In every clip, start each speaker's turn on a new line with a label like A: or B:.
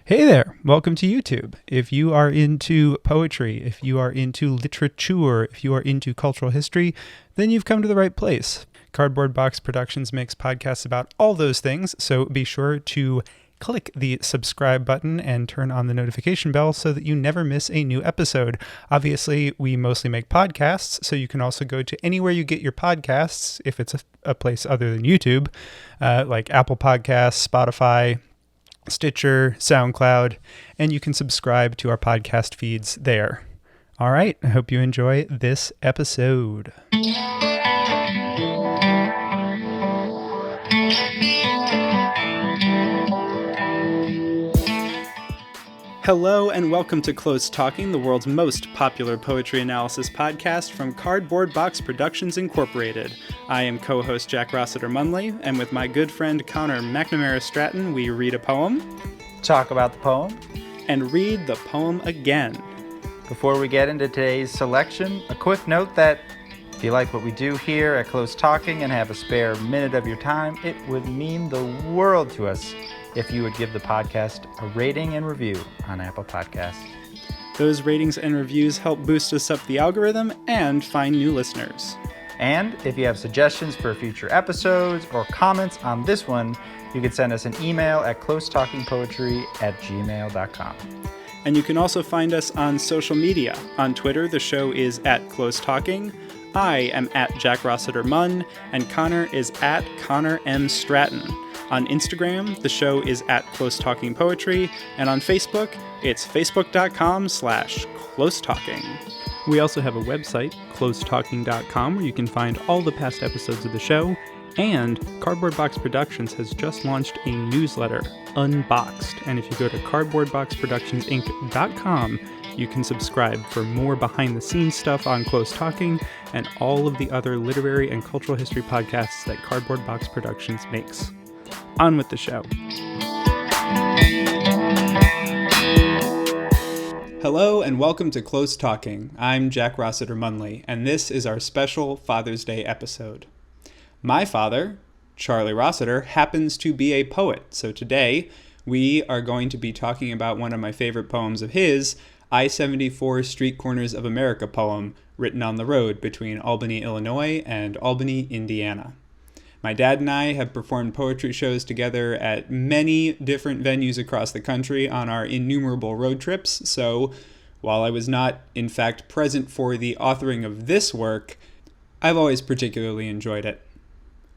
A: Hey there, welcome to YouTube. If you are into poetry, if you are into literature, if you are into cultural history, then you've come to the right place. Cardboard Box Productions makes podcasts about all those things, so be sure to click the subscribe button and turn on the notification bell so that you never miss a new episode. Obviously, we mostly make podcasts, so you can also go to anywhere you get your podcasts, if it's a place other than YouTube, like Apple Podcasts, Spotify, Stitcher, SoundCloud, and you can subscribe to our podcast feeds there. All right, I hope you enjoy this episode. Hello and welcome to Close Talking, the world's most popular poetry analysis podcast from Cardboard Box Productions Incorporated. I am co-host Jack Rossiter Munley, and with my good friend Connor McNamara Stratton, we read a poem,
B: talk about the poem,
A: and read the poem again.
B: Before we get into today's selection, a quick note that if you like what we do here at Close Talking and have a spare minute of your time, it would mean the world to us if you would give the podcast a rating and review on Apple Podcasts.
A: Those ratings and reviews help boost us up the algorithm and find new listeners.
B: And if you have suggestions for future episodes or comments on this one, you can send us an email at closetalkingpoetry@gmail.com.
A: And you can also find us on social media. On Twitter, the show is @CloseTalking. I am @Jack Rossiter Munn, and Connor is @ConnorM Stratton. On Instagram, the show is @CloseTalkingPoetry, and on Facebook, it's facebook.com/CloseTalking. We also have a website, closetalking.com, where you can find all the past episodes of the show, and Cardboard Box Productions has just launched a newsletter, Unboxed, and if you go to cardboardboxproductionsinc.com, you can subscribe for more behind-the-scenes stuff on Close Talking and all of the other literary and cultural history podcasts that Cardboard Box Productions makes. On with the show. Hello and welcome to Close Talking. I'm Jack Rossiter Munley, and this is our special Father's Day episode. My father, Charlie Rossiter, happens to be a poet, so today we are going to be talking about one of my favorite poems of his, I-74 Streetcorners of America poem, written on the road between Albany, Illinois and Albany, Indiana. My dad and I have performed poetry shows together at many different venues across the country on our innumerable road trips, so while I was not, in fact, present for the authoring of this work, I've always particularly enjoyed it.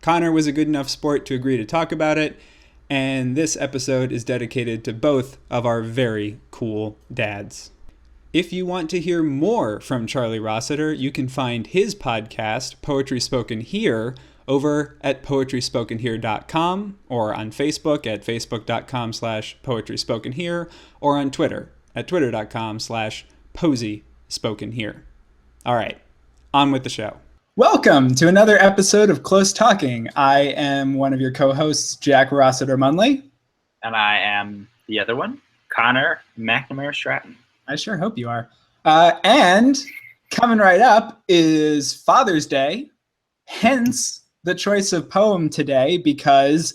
A: Connor was a good enough sport to agree to talk about it, and this episode is dedicated to both of our very cool dads. If you want to hear more from Charlie Rossiter, you can find his podcast, Poetry Spoken Here, over at poetryspokenhere.com, or on Facebook at facebook.com/poetryspokenhere, or on Twitter at twitter.com/posyspokenhere. All right, on with the show. Welcome to another episode of Close Talking. I am one of your co-hosts, Jack Rossiter Munley.
C: And I am the other one, Connor McNamara Stratton.
A: I sure hope you are. And coming right up is Father's Day, hence the choice of poem today, because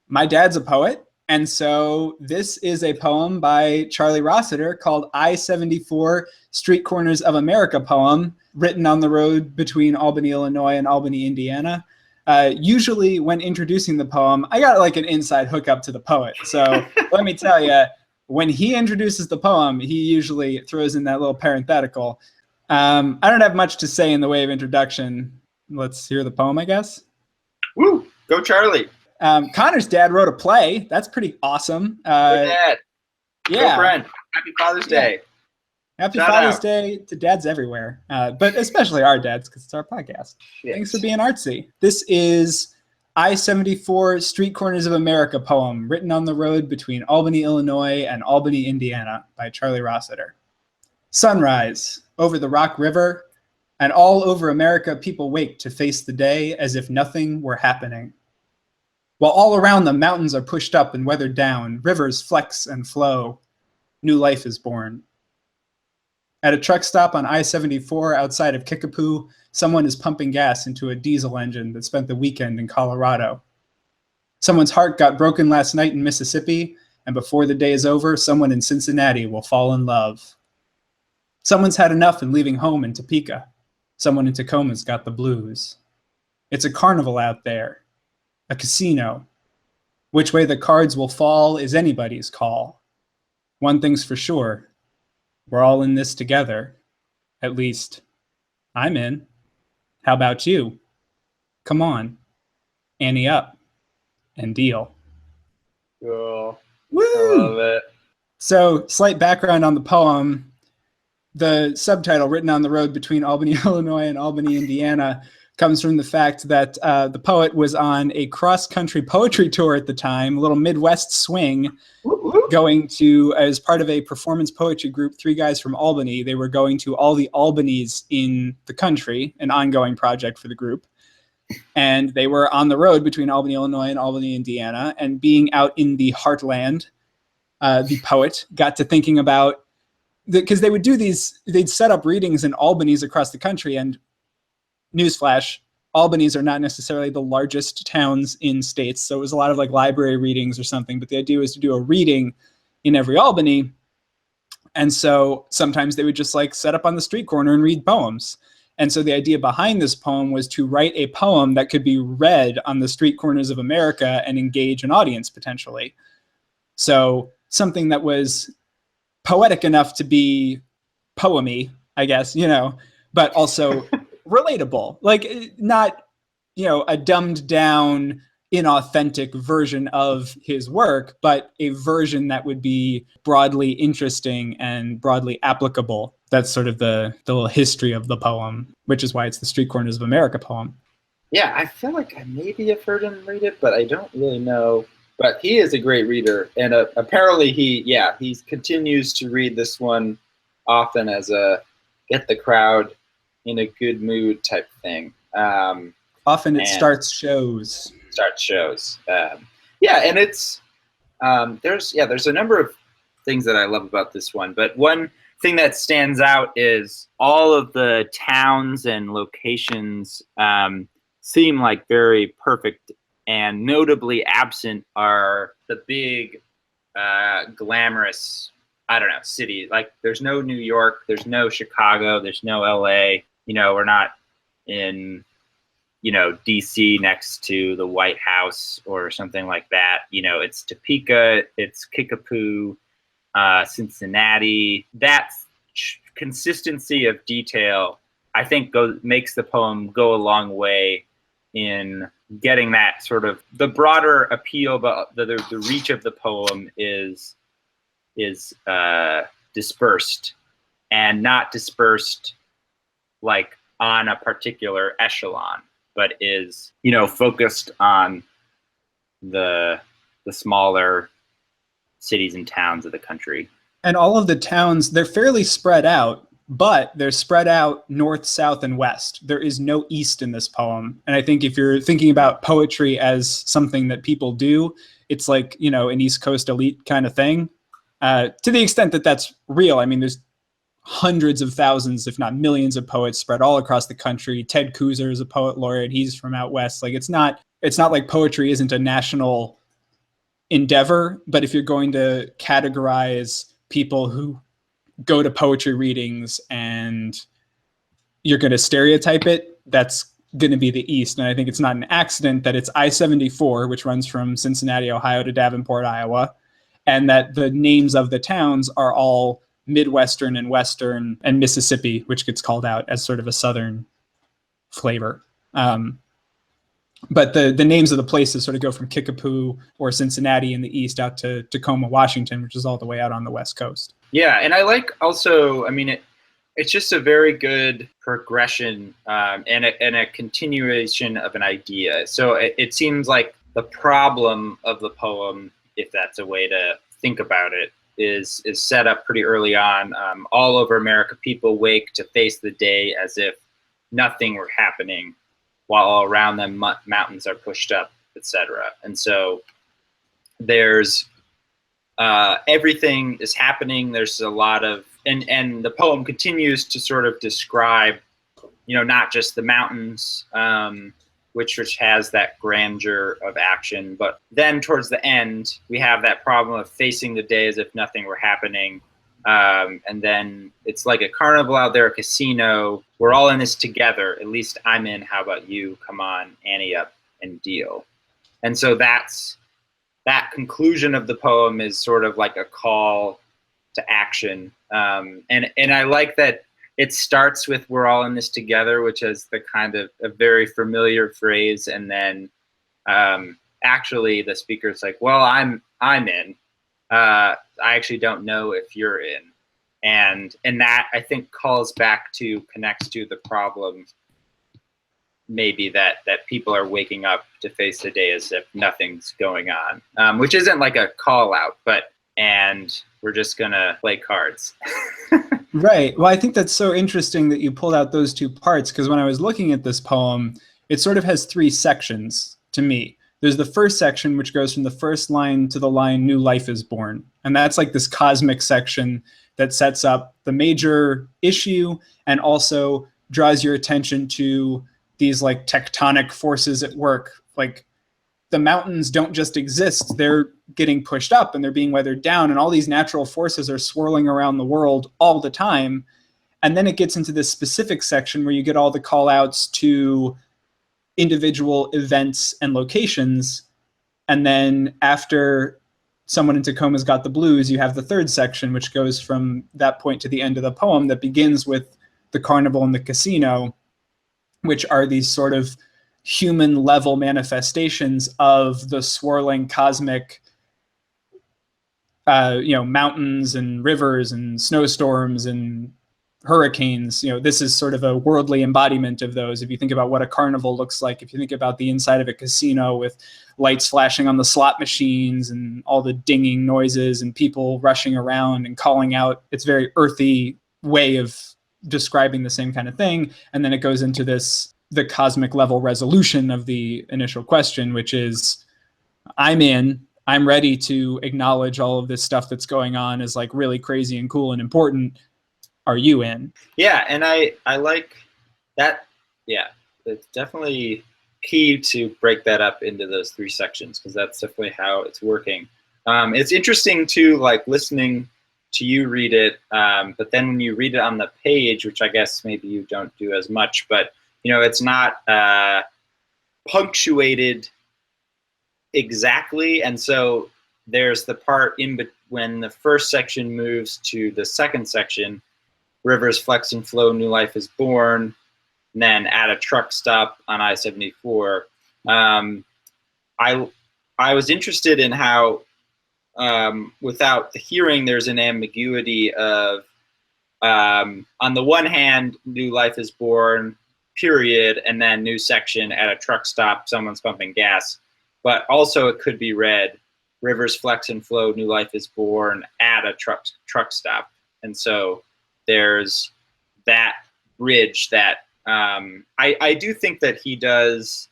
A: my dad's a poet, and so this is a poem by Charlie Rossiter called I-74 Streetcorners of America poem, written on the road between Albany, Illinois and Albany, Indiana. Usually when introducing the poem, I got like an inside hookup to the poet. So let me tell you, when he introduces the poem, he usually throws in that little parenthetical. I don't have much to say in the way of introduction. Let's hear the poem, I guess.
C: Woo! Go Charlie!
A: Connor's dad wrote a play. That's pretty awesome.
C: Go Dad!
A: Yeah.
C: Go friend! Happy Father's Day!
A: Happy
C: Shout
A: Father's
C: out.
A: Day to dads everywhere, but especially our dads because it's our podcast.
C: Yes.
A: Thanks for being artsy. This is I-74 Streetcorners of America poem, written on the road between Albany, Illinois and Albany, Indiana by Charlie Rossiter. Sunrise over the Rock River, and all over America people wake to face the day as if nothing were happening. While all around them mountains are pushed up and weathered down, rivers flex and flow, new life is born. At a truck stop on I-74 outside of Kickapoo, someone is pumping gas into a diesel engine that spent the weekend in Colorado. Someone's heart got broken last night in Mississippi, and before the day is over, someone in Cincinnati will fall in love. Someone's had enough in leaving home in Topeka. Someone in Tacoma's got the blues. It's a carnival out there, a casino. Which way the cards will fall is anybody's call. One thing's for sure, we're all in this together. At least, I'm in. How about you? Come on, ante up and deal.
C: Cool.
A: Woo!
C: I love it.
A: So, slight background on the poem. The subtitle, Written on the Road Between Albany, Illinois and Albany, Indiana, comes from the fact that the poet was on a cross-country poetry tour at the time, a little Midwest swing, going to, as part of a performance poetry group, 3 guys from Albany. They were going to all the Albanys in the country, an ongoing project for the group. And they were on the road between Albany, Illinois and Albany, Indiana. And being out in the heartland, the poet got to thinking about, because they would do these, they'd set up readings in Albanys across the country, and newsflash, Albanys are not necessarily the largest towns in states, so it was a lot of like library readings or something, but the idea was to do a reading in every Albany, and so sometimes they would just like set up on the street corner and read poems. And so the idea behind this poem was to write a poem that could be read on the street corners of America and engage an audience potentially. So something that was poetic enough to be poemy, I guess, but also relatable, like not, a dumbed down, inauthentic version of his work, but a version that would be broadly interesting and broadly applicable. That's sort of the little history of the poem, which is why it's the Street Corners of America poem.
C: Yeah, I feel like I maybe have heard him read it, but I don't really know. But he is a great reader, and apparently he continues to read this one often as a get the crowd in a good mood type thing.
A: Often it starts shows. And it's there's a number of things that I love about this one, but one thing that stands out is all of the towns and locations seem like very perfect. And notably absent are the big, glamorous, city. Like there's no New York, there's no Chicago, there's no LA. We're not in, DC next to the White House or something like that. It's Topeka, it's Kickapoo, Cincinnati. That consistency of detail, I think, makes the poem go a long way in getting that sort of the broader appeal, but the reach of the poem is dispersed, and not dispersed like on a particular echelon, but is focused on the smaller cities and towns of the country. And all of the towns, they're fairly spread out, but they're spread out north, south, and west. There is no east in this poem. And I think if you're thinking about poetry as something that people do, it's like, an East Coast elite kind of thing. To the extent that that's real. I mean, there's hundreds of thousands, if not millions of poets spread all across the country. Ted Kooser is a poet laureate. He's from out west. Like it's not like poetry isn't a national endeavor, but if you're going to categorize people who go to poetry readings and you're going to stereotype it, that's going to be the East. And I think it's not an accident that it's I-74, which runs from Cincinnati, Ohio to Davenport, Iowa, and that the names of the towns are all Midwestern and Western, and Mississippi, which gets called out as sort of a Southern flavor. But the names of the places sort of go from Kickapoo or Cincinnati in the East out to Tacoma, Washington, which is all the way out on the West Coast.
C: Yeah, and I like also, it's just a very good progression and a continuation of an idea. So it seems like the problem of the poem, if that's a way to think about it, is set up pretty early on. All over America, people wake to face the day as if nothing were happening, while all around them mountains are pushed up, etc. And so there's everything is happening. There's a lot of, and the poem continues to sort of describe, not just the mountains, which has that grandeur of action. But then towards the end, we have that problem of facing the day as if nothing were happening. And then it's like a carnival out there, a casino. We're all in this together. At least I'm in. How about you? Come on, ante up and deal. And so that conclusion of the poem is sort of like a call to action. And I like that it starts with "we're all in this together," which is the kind of a very familiar phrase, and then actually the speaker's like, "Well, I'm in. I actually don't know if you're in," and that I think connects to the problem. Maybe that people are waking up to face the day as if nothing's going on, which isn't like a call out, and we're just gonna play cards.
A: Right. Well, I think that's so interesting that you pulled out those two parts, because when I was looking at this poem, it sort of has three sections to me. There's the first section, which goes from the first line to the line, "New life is born." And that's like this cosmic section that sets up the major issue and also draws your attention to these like tectonic forces at work. Like the mountains don't just exist, they're getting pushed up and they're being weathered down, and all these natural forces are swirling around the world all the time. And then it gets into this specific section where you get all the call outs to individual events and locations. And then after someone in Tacoma's got the blues, you have the third section, which goes from that point to the end of the poem, that begins with the carnival and the casino, which are these sort of human level manifestations of the swirling cosmic mountains and rivers and snowstorms and hurricanes. This is sort of a worldly embodiment of those. If you think about what a carnival looks like, if you think about the inside of a casino with lights flashing on the slot machines and all the dinging noises and people rushing around and calling out, it's a very earthy way of describing the same kind of thing. And then it goes into the cosmic level resolution of the initial question, which is, I'm ready to acknowledge all of this stuff that's going on is like really crazy and cool and important. Are you in?
C: Yeah, and I like that. Yeah, it's definitely key to break that up into those three sections, because that's definitely how it's working. It's interesting too, like listening to you read it, but then when you read it on the page, which I guess maybe you don't do as much, but it's not punctuated exactly, and so there's the part when the first section moves to the second section, "Rivers flex and flow, new life is born," and then "at a truck stop on I-74. I was interested in how without the hearing, there's an ambiguity of on the one hand, new life is born, period, and then new section, "at a truck stop, someone's pumping gas." But also it could be read, "Rivers flex and flow, new life is born at a truck stop." And so there's that bridge that I do think that he does,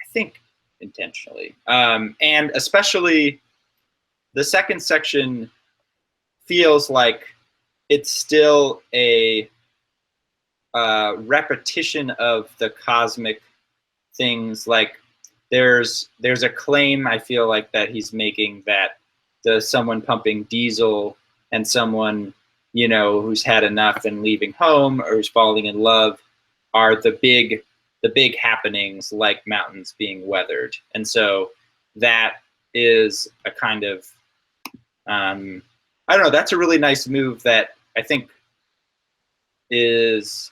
C: I think, intentionally. And especially the second section feels like it's still a repetition of the cosmic things. Like there's a claim, I feel like, that he's making, that someone pumping diesel and someone who's had enough and leaving home, or who's falling in love, are the big happenings, like mountains being weathered. And so that is a kind of I don't know, that's a really nice move that I think is,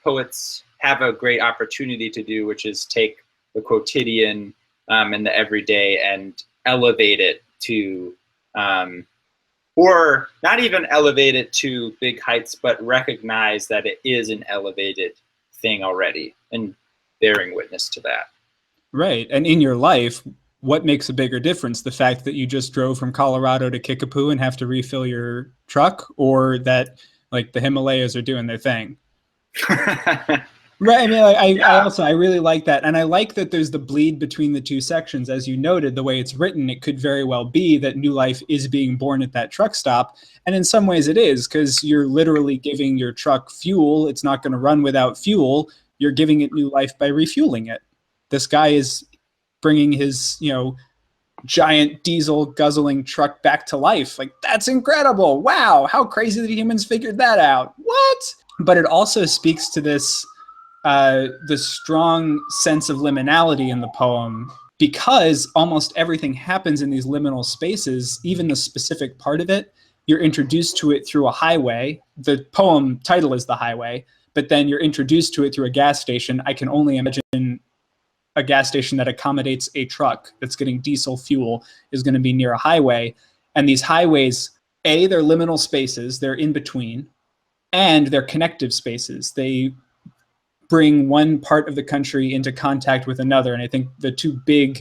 C: poets have a great opportunity to do, which is take the quotidian and the everyday and elevate it to or not even elevate it to big heights, but recognize that it is an elevated thing already and bearing witness to that.
A: Right. And in your life, what makes a bigger difference? The fact that you just drove from Colorado to Kickapoo and have to refill your truck, or that like the Himalayas are doing their thing? Right. I mean, I really like that. And I like that there's the bleed between the two sections. As you noted, the way it's written, it could very well be that new life is being born at that truck stop. And in some ways it is, because you're literally giving your truck fuel. It's not going to run without fuel. you're giving it new life by refueling it. This guy is bringing his, giant diesel guzzling truck back to life. Like, that's incredible. Wow, how crazy that humans figured that out. What? But it also speaks to this, the strong sense of liminality in the poem, because almost everything happens in these liminal spaces, even the specific part of it. You're introduced to it through a highway. The poem title is The Highway, but then you're introduced to it through a gas station. I can only imagine a gas station that accommodates a truck that's getting diesel fuel is going to be near a highway. And these highways, they're liminal spaces, they're in between, and they're connective spaces. They bring one part of the country into contact with another. And I think the two big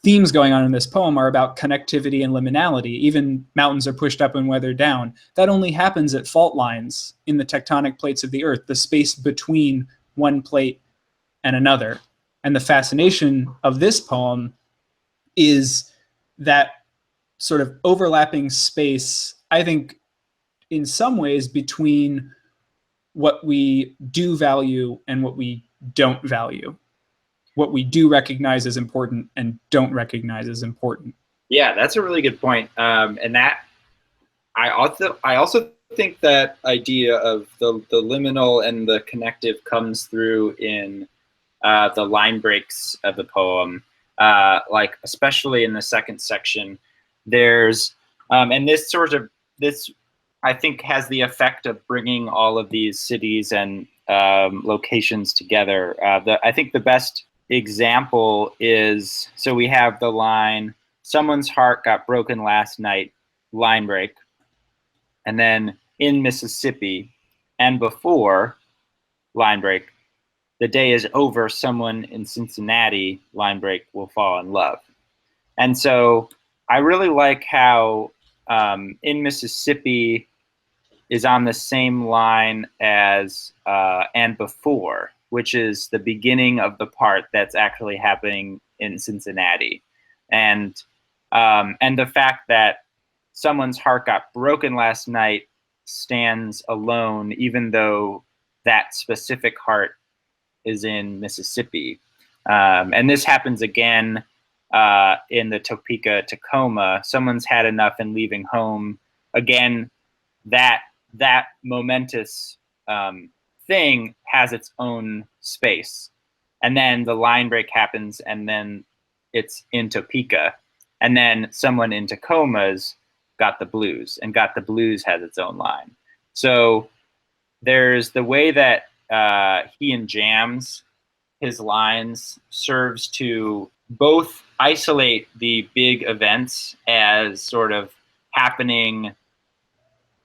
A: themes going on in this poem are about connectivity and liminality. Even mountains are pushed up and weathered down. That only happens at fault lines in the tectonic plates of the earth, the space between one plate and another. And the fascination of this poem is that sort of overlapping space, I think, in some ways between what we do value and what we don't value, what we do recognize as important and don't recognize as important.
C: Yeah, that's a really good point. And that I also think that idea of the liminal and the connective comes through in the line breaks of the poem, like especially in the second section. There's and this I think has the effect of bringing all of these cities and locations together. I think the best example is, so we have the line, someone's heart got broken last night, line break. And then in Mississippi and before, line break, the day is over, someone in Cincinnati, line break, will fall in love. And so I really like how in Mississippi is on the same line as and before, which is the beginning of the part that's actually happening in Cincinnati. And the fact that someone's heart got broken last night stands alone, even though that specific heart is in Mississippi. And this happens again in the Topeka, Tacoma. Someone's had enough and leaving home. Again, that momentous thing has its own space. And then the line break happens, and then it's in Topeka. And then someone in Tacoma's got the blues, and got the blues has its own line. So there's the way that he enjams his lines serves to both isolate the big events as sort of happening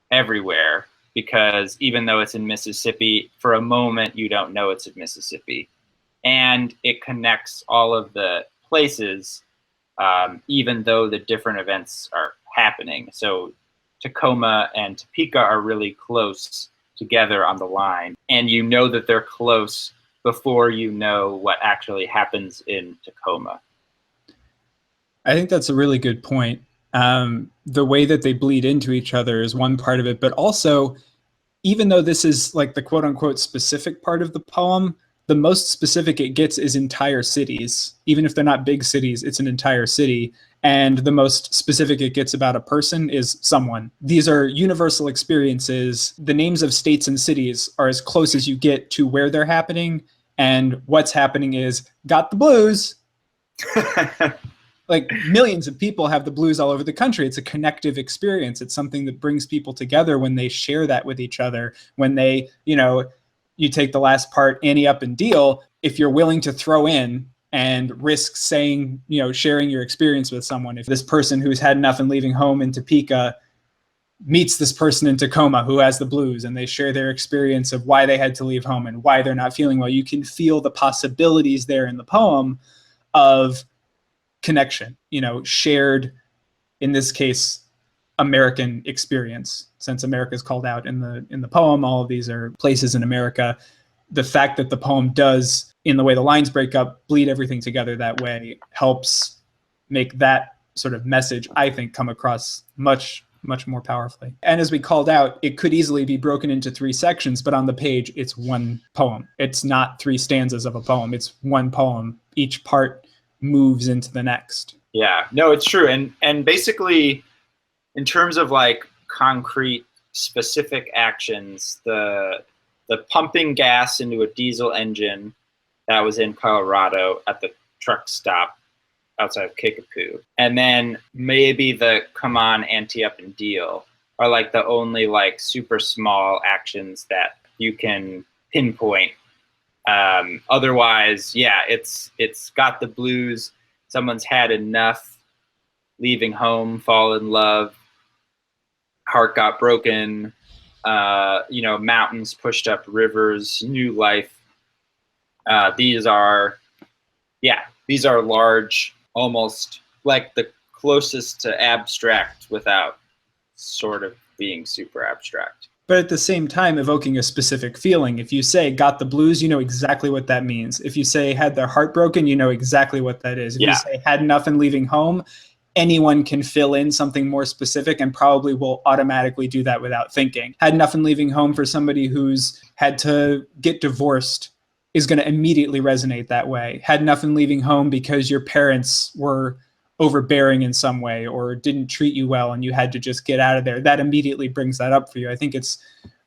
C: everywhere, because even though it's in Mississippi, for a moment you don't know it's in Mississippi. And it connects all of the places, even though the different events are happening. So Tacoma and Topeka are really close together on the line, and you know that they're close before you know what actually happens in Tacoma.
A: I think that's a really good point. The way that they bleed into each other is one part of it, but also, even though this is like the quote unquote specific part of the poem, the most specific it gets is entire cities. Even if they're not big cities, it's an entire city. And the most specific it gets about a person is someone. These are universal experiences. The names of states and cities are as close as you get to where they're happening. And what's happening is, got the blues. Like, millions of people have the blues all over the country. It's a connective experience. It's something that brings people together when they share that with each other. When they, you take the last part, Annie up and deal, if you're willing to throw in and risk saying, sharing your experience with someone. If this person who's had enough and leaving home in Topeka meets this person in Tacoma who has the blues, and they share their experience of why they had to leave home and why they're not feeling well, you can feel the possibilities there in the poem of connection, shared, in this case, American experience. Since America is called out in the poem, all of these are places in America. The fact that the poem does, in the way the lines break up, bleed everything together that way helps make that sort of message, I think, come across much much more powerfully. And as we called out, it could easily be broken into 3 sections, but on the page, it's one poem. It's not 3 stanzas of a poem. It's one poem. Each part moves into the next.
C: Yeah, no, it's true. And basically, in terms of like concrete, specific actions, the pumping gas into a diesel engine that was in Colorado at the truck stop outside of Kickapoo, and then maybe the come on, ante up and deal are like the only like super small actions that you can pinpoint. Otherwise, yeah, it's got the blues. Someone's had enough. Leaving home, fall in love, heart got broken. Mountains pushed up rivers, new life. These are large, almost like the closest to abstract without sort of being super abstract.
A: But at the same time, evoking a specific feeling. If you say got the blues, you know exactly what that means. If you say had their heart broken, you know exactly what that is. If you say had enough and leaving home, anyone can fill in something more specific and probably will automatically do that without thinking. Had enough and leaving home for somebody who's had to get divorced is going to immediately resonate that way. Had enough and leaving home because your parents were overbearing in some way or didn't treat you well and you had to just get out of there. That immediately brings that up for you. I think it's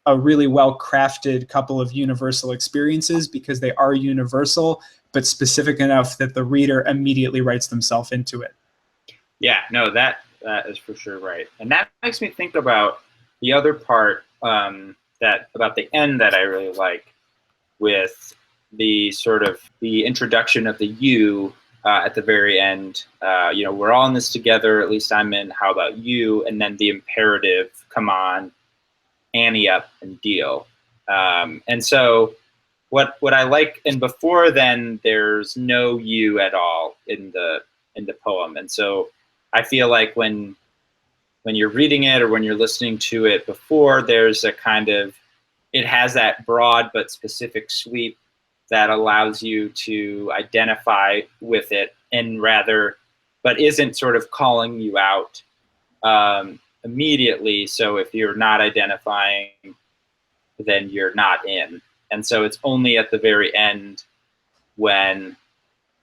A: a really well-crafted couple of universal experiences because they are universal, but specific enough that the reader immediately writes themselves into it.
C: Yeah, no, that is for sure right. And that makes me think about the other part that about the end that I really like, with the sort of the introduction of the you at the very end. We're all in this together, at least I'm in, how about you? And then the imperative, come on, ante up and deal. And so what I like, and before then there's no you at all in the poem. And so I feel like when you're reading it or when you're listening to it before, there's a kind of, it has that broad but specific sweep that allows you to identify with it but isn't sort of calling you out immediately. So if you're not identifying, then you're not in. And so it's only at the very end when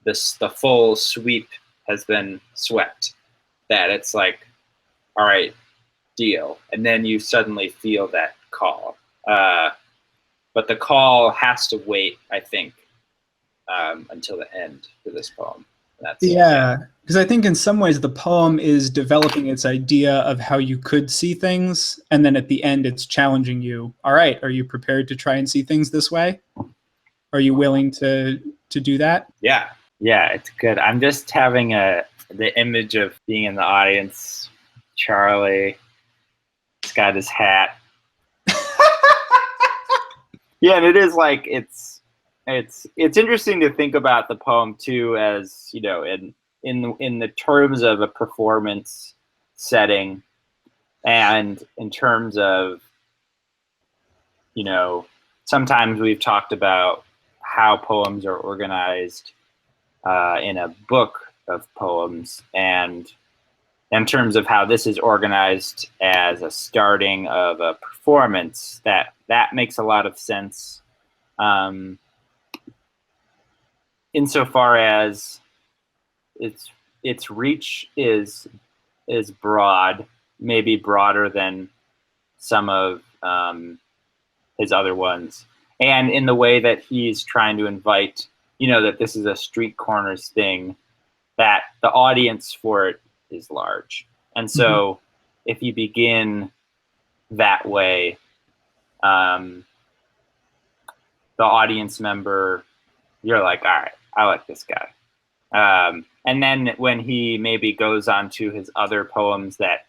C: the full sweep has been swept that it's like, all right, deal. And then you suddenly feel that call. But the call has to wait, I think, until the end for this poem.
A: Because I think in some ways the poem is developing its idea of how you could see things, and then at the end it's challenging you. All right, are you prepared to try and see things this way? Are you willing to do that?
C: Yeah, it's good. I'm just having the image of being in the audience. Charlie, he's got his hat. Yeah, and it is like it's interesting to think about the poem too, as in the terms of a performance setting, and in terms of sometimes we've talked about how poems are organized in a book of poems, and in terms of how this is organized as a starting of a performance, that makes a lot of sense. Insofar as its reach is broad, maybe broader than some of his other ones, and in the way that he's trying to invite, that this is a Streetcorners thing, that the audience for it is large. And so if you begin that way, the audience member, you're like, all right, I like this guy. And then when he maybe goes on to his other poems that,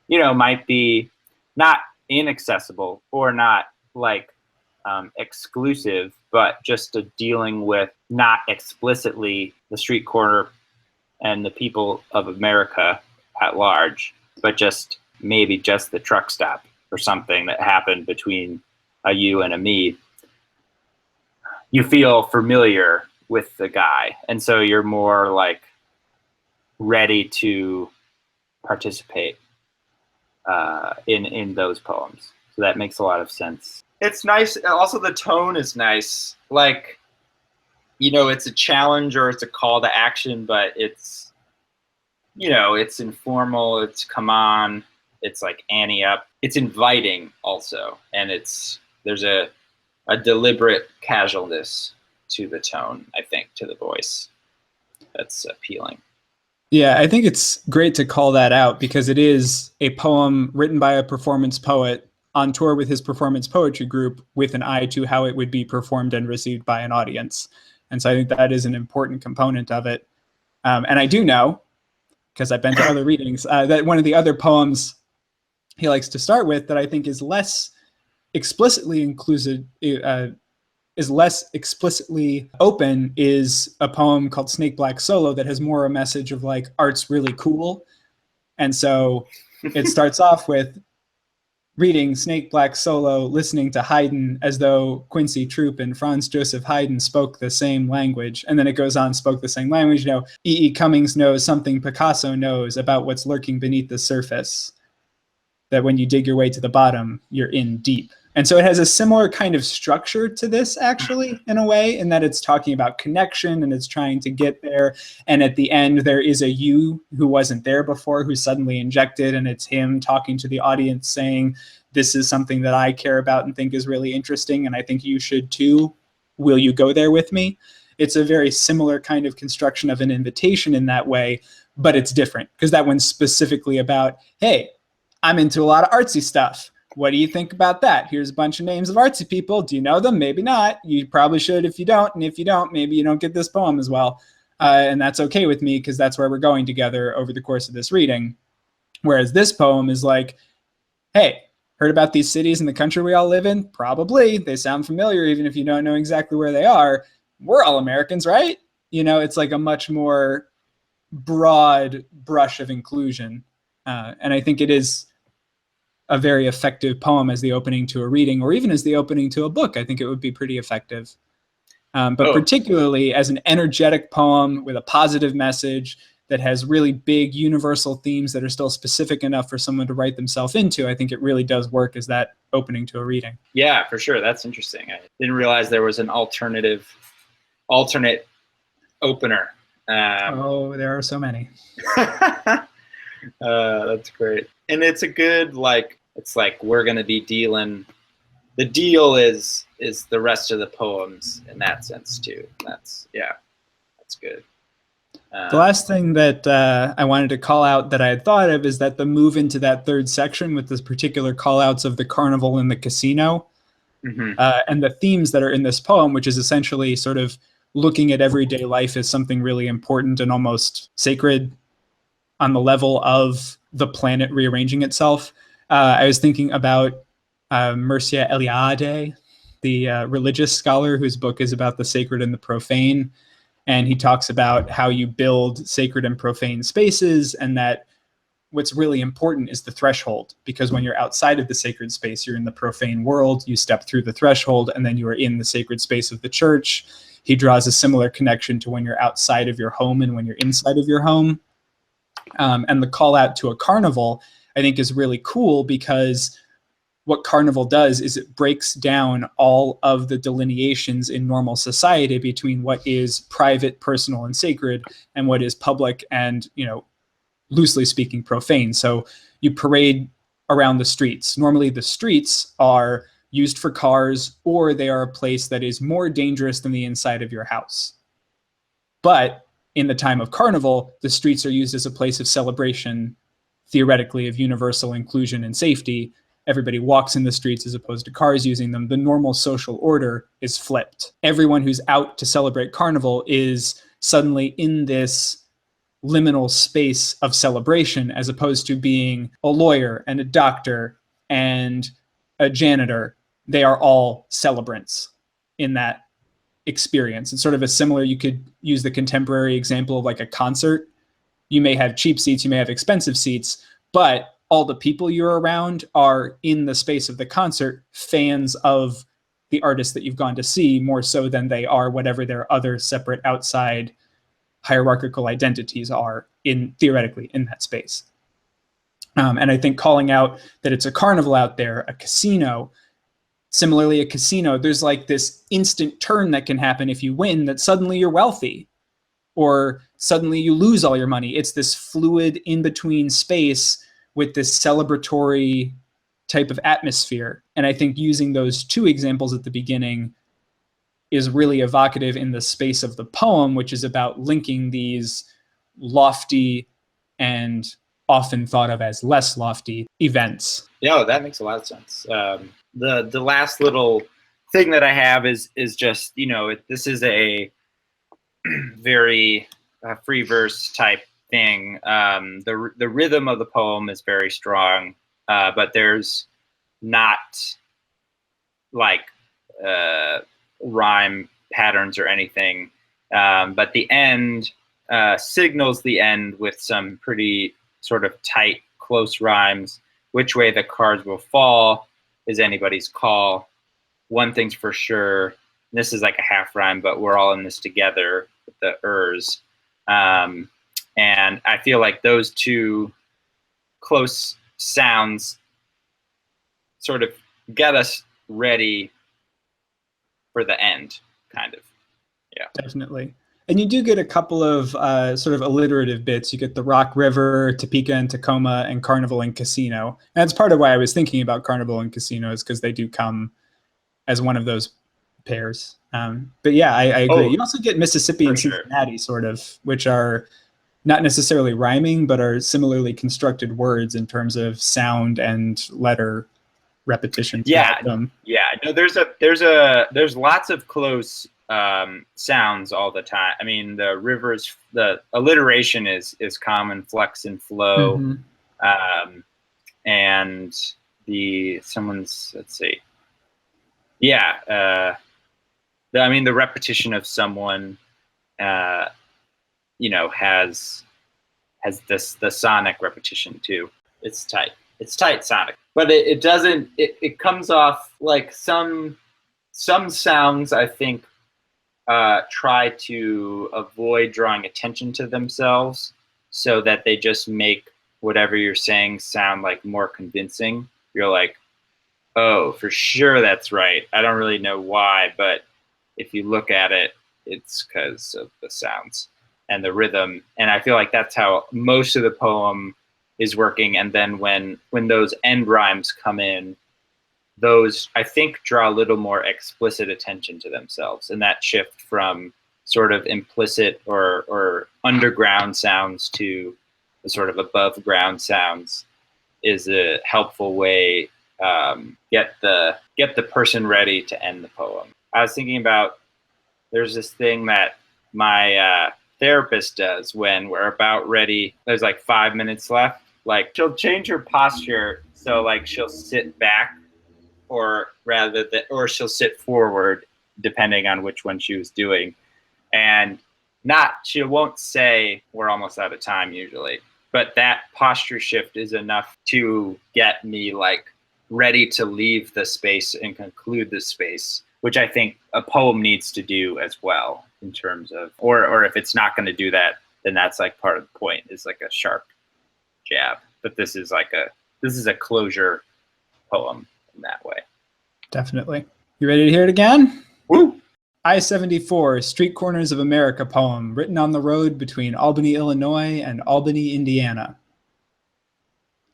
C: might be not inaccessible or not like exclusive, but just dealing with not explicitly the street corner and the people of America at large, but just maybe just the truck stop or something that happened between a you and a me. You feel familiar with the guy, and so you're more like ready to participate. in those poems. So that makes a lot of sense. It's nice. Also, the tone is nice. Like, it's a challenge or it's a call to action, but it's, it's informal. It's come on. It's like ante up. It's inviting also, and there's a deliberate casualness to the tone. I think to the voice that's appealing.
A: Yeah, I think it's great to call that out because it is a poem written by a performance poet on tour with his performance poetry group with an eye to how it would be performed and received by an audience. And so I think that is an important component of it. And I do know, because I've been to other readings, that one of the other poems he likes to start with that I think is less explicitly inclusive, is less explicitly open, is a poem called Snake Black Solo that has more a message of like, art's really cool. And so it starts off with reading Snake Black Solo, listening to Haydn as though Quincy Troop and Franz Joseph Haydn spoke the same language. And then it goes on, spoke the same language. E.E. Cummings knows something Picasso knows about what's lurking beneath the surface, that when you dig your way to the bottom, you're in deep. And so it has a similar kind of structure to this, actually, in a way, in that it's talking about connection and it's trying to get there. And at the end, there is a you who wasn't there before, who's suddenly injected, and it's him talking to the audience saying, this is something that I care about and think is really interesting, and I think you should too. Will you go there with me? It's a very similar kind of construction of an invitation in that way, but it's different, because that one's specifically about, hey, I'm into a lot of artsy stuff. What do you think about that? Here's a bunch of names of artsy people. Do you know them? Maybe not. You probably should if you don't. And if you don't, maybe you don't get this poem as well. And that's okay with me because that's where we're going together over the course of this reading. Whereas this poem is like, hey, heard about these cities in the country we all live in? Probably. They sound familiar even if you don't know exactly where they are. We're all Americans, right? It's like a much more broad brush of inclusion. And I think it is a very effective poem as the opening to a reading, or even as the opening to a book. I think it would be pretty effective. But particularly as an energetic poem with a positive message that has really big universal themes that are still specific enough for someone to write themselves into, I think it really does work as that opening to a reading.
C: Yeah, for sure. That's interesting. I didn't realize there was an alternate opener.
A: There are so many.
C: That's great. And it's a good, it's like we're going to be dealing. The deal is the rest of the poems in that sense too. That's good.
A: The last thing that I wanted to call out that I had thought of is that the move into that third section with this particular call outs of the carnival and the casino, and the themes that are in this poem, which is essentially sort of looking at everyday life as something really important and almost sacred on the level of the planet rearranging itself. I was thinking about Mircea Eliade, the religious scholar whose book is about the sacred and the profane. And he talks about how you build sacred and profane spaces, and that what's really important is the threshold, because when you're outside of the sacred space, you're in the profane world, you step through the threshold, and then you are in the sacred space of the church. He draws a similar connection to when you're outside of your home and when you're inside of your home. And the call out to a carnival, I think, is really cool, because what Carnival does is it breaks down all of the delineations in normal society between what is private, personal, and sacred, and what is public and, loosely speaking, profane. So you parade around the streets. Normally the streets are used for cars, or they are a place that is more dangerous than the inside of your house. But in the time of Carnival, the streets are used as a place of celebration, theoretically, of universal inclusion and safety. Everybody walks in the streets as opposed to cars using them. The normal social order is flipped. Everyone who's out to celebrate Carnival is suddenly in this liminal space of celebration, as opposed to being a lawyer and a doctor and a janitor. They are all celebrants in that experience. It's sort of a similar, you could use the contemporary example of like a concert. You may have cheap seats, you may have expensive seats, but all the people you're around are in the space of the concert, fans of the artist that you've gone to see, more so than they are whatever their other separate outside hierarchical identities are theoretically in that space. And I think calling out that it's a carnival out there, a casino, similarly, a casino, there's like this instant turn that can happen if you win, that suddenly you're wealthy or suddenly you lose all your money. It's this fluid in between space with this celebratory type of atmosphere. And I think using those two examples at the beginning is really evocative in the space of the poem, which is about linking these lofty and often thought of as less lofty events.
C: Yeah, that makes a lot of sense. The last little thing that I have is just, this is a very free verse type thing. The rhythm of the poem is very strong, but there's not like rhyme patterns or anything. But the end signals the end with some pretty sort of tight, close rhymes. Which way the cards will fall is anybody's call. One thing's for sure. This is like a half rhyme, but we're all in this together with the ers. And I feel like those two close sounds sort of get us ready for the end, kind of. Yeah.
A: Definitely. And you do get a couple of sort of alliterative bits. You get the Rock River, Topeka and Tacoma, and Carnival and Casino. And that's part of why I was thinking about Carnival and Casino, is because they do come as one of those pairs. But yeah, I agree. You also get Mississippi and Cincinnati, sort of, which are not necessarily rhyming, but are similarly constructed words in terms of sound and letter repetition.
C: Yeah. No, there's lots of close sounds all the time. I mean, the alliteration is common, flex and flow. Mm-hmm. And let's see. Yeah. The repetition of someone, has the sonic repetition too. It's tight sonic, but it doesn't, it comes off like some sounds, I think, try to avoid drawing attention to themselves so that they just make whatever you're saying sound like more convincing. You're like, oh, for sure that's right. I don't really know why, but if you look at it, it's because of the sounds and the rhythm. And I feel like that's how most of the poem is working. And then when those end rhymes come in, those, I think, draw a little more explicit attention to themselves. And that shift from sort of implicit or underground sounds to the sort of above ground sounds is a helpful way get the person ready to end the poem. I was thinking about, there's this thing that my therapist does when we're about ready. There's like 5 minutes left. Like, she'll change her posture, so like she'll sit back, or she'll sit forward, depending on which one she was doing. And she won't say we're almost out of time usually, but that posture shift is enough to get me like ready to leave the space and conclude the space, which I think a poem needs to do as well, in terms of, or if it's not going to do that, then that's like part of the point, is like a sharp jab. But this is a closure poem in that way.
A: Definitely. You ready to hear it again?
C: Woo!
A: I-74, Streetcorners of America poem, written on the road between Albany, Illinois and Albany, Indiana.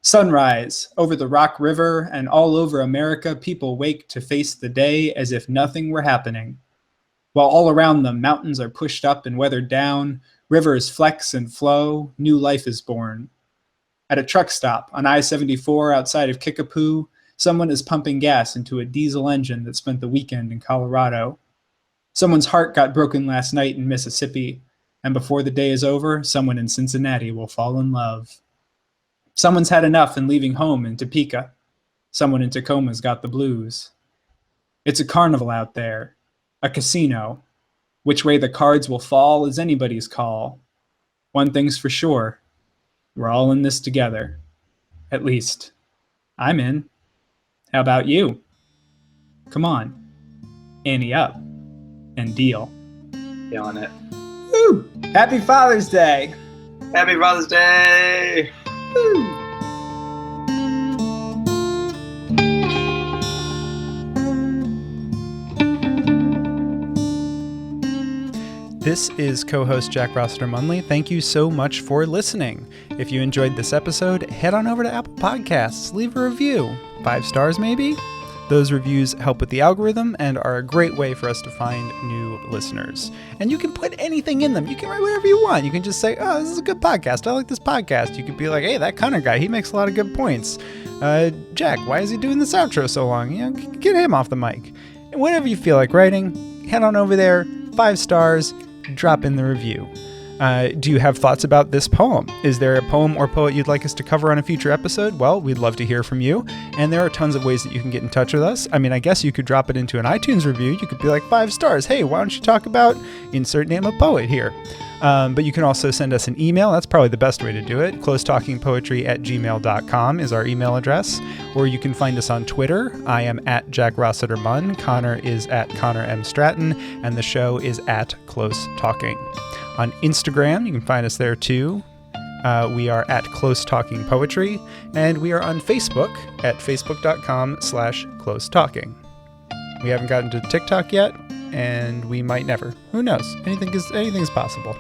A: Sunrise, over the Rock River and all over America, people wake to face the day as if nothing were happening. While all around them, mountains are pushed up and weathered down, rivers flex and flow, new life is born. At a truck stop on I-74 outside of Kickapoo, someone is pumping gas into a diesel engine that spent the weekend in Colorado. Someone's heart got broken last night in Mississippi, and before the day is over, someone in Cincinnati will fall in love. Someone's had enough and leaving home in Topeka. Someone in Tacoma's got the blues. It's a carnival out there, a casino. Which way the cards will fall is anybody's call. One thing's for sure, we're all in this together. At least, I'm in. How about you? Come on, ante up and deal.
C: Feeling it.
A: Woo! Happy Father's Day!
C: Happy Father's Day!
A: Woo! This is co-host Jack Rossiter Munley. Thank you so much for listening. If you enjoyed this episode, head on over to Apple Podcasts, leave a review. 5 stars maybe? Those reviews help with the algorithm and are a great way for us to find new listeners. And you can put anything in them. You can write whatever you want. You can just say, oh, this is a good podcast. I like this podcast. You could be like, hey, that Connor guy, he makes a lot of good points. Jack, why is he doing this outro so long? Get him off the mic. And whatever you feel like writing, head on over there, 5 stars, drop in the review. Do you have thoughts about this poem? Is there a poem or poet you'd like us to cover on a future episode? Well, we'd love to hear from you. And there are tons of ways that you can get in touch with us. I mean, I guess you could drop it into an iTunes review. You could be like 5 stars. Hey, why don't you talk about insert name of poet here? But you can also send us an email. That's probably the best way to do it. closetalkingpoetry@gmail.com is our email address. Or you can find us on Twitter. I am at Jack Rossiter Munn. Connor is at Connor M. Stratton. And the show is at Close Talking. On Instagram, you can find us there too. We are at Close Talking Poetry, and we are on Facebook at facebook.com/Close Talking. We haven't gotten to TikTok yet, and we might never. Who knows? Anything is possible.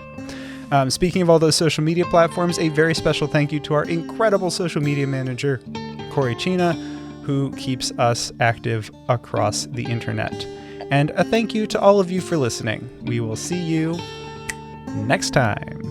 A: Speaking of all those social media platforms, a very special thank you to our incredible social media manager, Corey Chena, who keeps us active across the internet. And a thank you to all of you for listening. We will see you next time.